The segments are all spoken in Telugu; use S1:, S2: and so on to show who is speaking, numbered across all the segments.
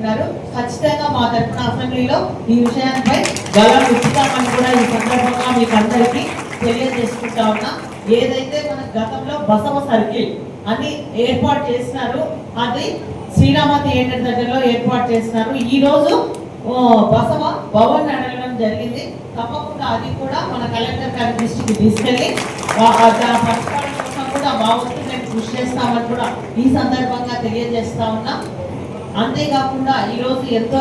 S1: కోరుకుంటున్నారు. ఖచ్చితంగా మా తరఫున అసెంబ్లీలో ఈ విషయాలపై గలం ఇస్తామని కూడా ఈ సందర్భంగా మీకు అందరికీ తెలియజేసుకుంటా ఉన్నా. ఏదైతే మన గతంలో బసవ సర్కిల్ అని ఏర్పాటు చేసినారు, అది శ్రీరామ థియేటర్ దగ్గరలో ఏర్పాటు చేసినారు. ఈ రోజు బసవ భవన్ అడగడం జరిగింది. తప్పకుండా అది కూడా మన కలెక్టర్ గారి దృష్టికి తీసుకెళ్ళి పరిష్కారం కోసం కూడా మా వంతు మేము కృషి చేస్తామని కూడా ఈ సందర్భంగా తెలియజేస్తా ఉన్నా. అంతేకాకుండా ఈరోజు ఎంతో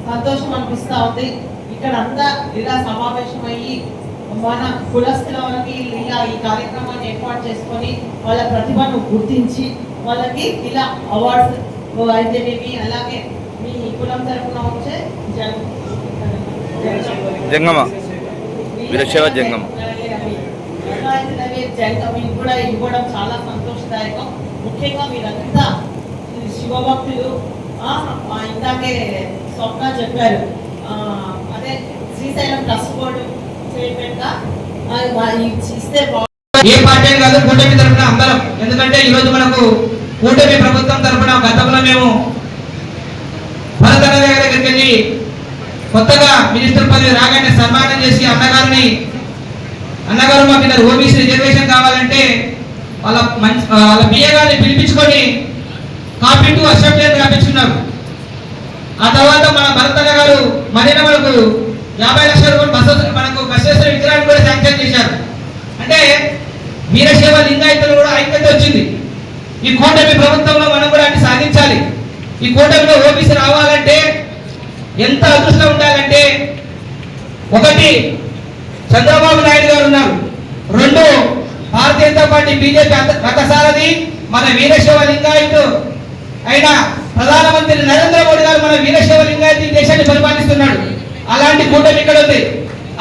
S1: సంతోషం అనిపిస్తూ ఉంది. ఇక్కడ అంతా ఇలా సమావేశమయ్యి మన కులస్తుల వరకు ఇలా ఈ కార్యక్రమాన్ని ఏర్పాటు చేసుకొని వాళ్ళ ప్రతిభను గుర్తించి వాళ్ళకి ఇలా అవార్డ్స్ అయితేనేమి, అలాగే మీ కులం తరఫున వచ్చే
S2: జంగమ వీరశైవ జంగమ
S1: కూడా ఇవ్వడం చాలా సంతోషదాయకం. ముఖ్యంగా మీరంతా శివభక్తులు. ఇందాకే స్వప్న చెప్పారు, అదే శ్రీశైలం ట్రస్ట్ బోర్డు చైర్మన్ గా ఇస్తే
S3: ఏ పార్టీ కాదు, కూటమి తరఫున అందరం. ఎందుకంటే ఈరోజు మనకు కూటమి ప్రభుత్వం తరఫున గతంలో మేము భరతన్న దగ్గరికి వెళ్ళి కొత్తగా మినిస్టర్ పదవి రాగానే సన్మానం చేసి అన్నగారు మాకు ఇద్దరు ఓబీసీ రిజర్వేషన్ కావాలంటే వాళ్ళ బిఏ గారిని పిలిపించుకొని కాపీ టు అసెంబ్లీ రాపించుకున్నారు. ఆ తర్వాత మన భరతన్న గారు మరిన మనకు 50 లక్షల రూపాయలు మనకు బస్సేశ్వర విగ్రహాన్ని కూడా శాంక్షన్ చేశారు. అంటే వీరశైవ లింగాయతులు కూడా ఐక్యత వచ్చింది. ఈ కూటమి ప్రభుత్వంలో మనం కూడా అన్ని సాధించాలి. ఈ కూటమిలో ఓబీసీ రావాలంటే ఎంత అదృష్టం ఉండాలంటే, ఒకటి చంద్రబాబు నాయుడు గారు ఉన్నారు, 2 భారతీయ జనతా పార్టీ బీజేపీ రథసారథి మన వీరశైవ లింగాయతు అయిన ప్రధానమంత్రి నరేంద్ర మోడీ గారు మన వీరశైవ లింగాయతు ఈ దేశాన్ని పరిపాలిస్తున్నాడు. అలాంటి కూటమి ఇక్కడ ఉంది.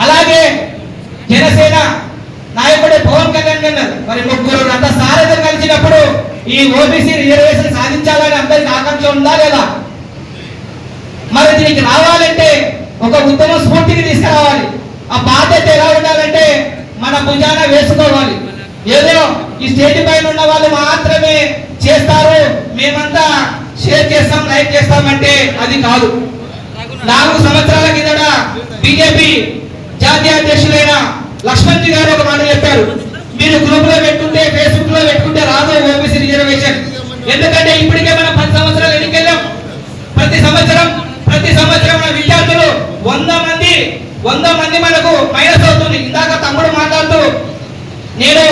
S3: అలాగే జనసేన నాయకుడు పవన్ కళ్యాణ్ గారు మరి ముగ్గురు రథసారథులు కలిసినప్పుడు ఈ ఓబీసీ రిజర్వేషన్ సాధించాలని అందరికి ఆకాంక్ష ఉందా లేదా? మరి దీనికి రావాలంటే ఒక ఉత్తమ స్ఫూర్తిని తీసుకురావాలి. ఆ బాధ్యత ఎలా ఉండాలంటే మన భుజాన వేసుకోవాలి. ఏదో ఈ స్టేజ్ పైన ఉన్న వాళ్ళు మాత్రమే చేస్తారు, మేమంతా షేర్ చేస్తాం, లైక్ చేస్తామంటే అది కాదు. 4 సంవత్సరాల కిందట బీజేపీ జాతీయ అధ్యక్షులైన లక్ష్మణ్జీ గారు ఒక మాట చెప్పారు, మీరు గ్రూప్ లో పెట్టుకుంటే, ఫేస్బుక్ లో పెట్టుకుంటే రాదు ఓబీసీ రిజర్వేషన్. ఎందుకంటే ఇప్పటికే మనం 10 సంవత్సరాలు ఎన్నికెళ్ళాం. ప్రతి సంవత్సరం మన విద్యార్థులు 100 మంది మనకు మైనస్ అవుతుంది. ఇందాక తమ్ముడు మాట్లాడుతూ నేను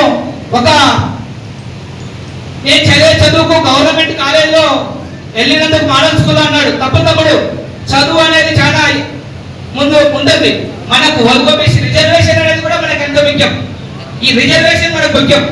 S3: చదివే చదువుకు గవర్నమెంట్ కాలేజీలో వెళ్ళినందుకు మోడల్ స్కూల్ అన్నాడు. తప్పు తమ్ముడు, చదువు అనేది చాలా ఉంటుంది. మనకు ఓబీసీ రిజర్వేషన్ అనేది కూడా మనకు ఎంతో ముఖ్యం. ఈ రిజర్వేషన్ మనకు ముఖ్యం.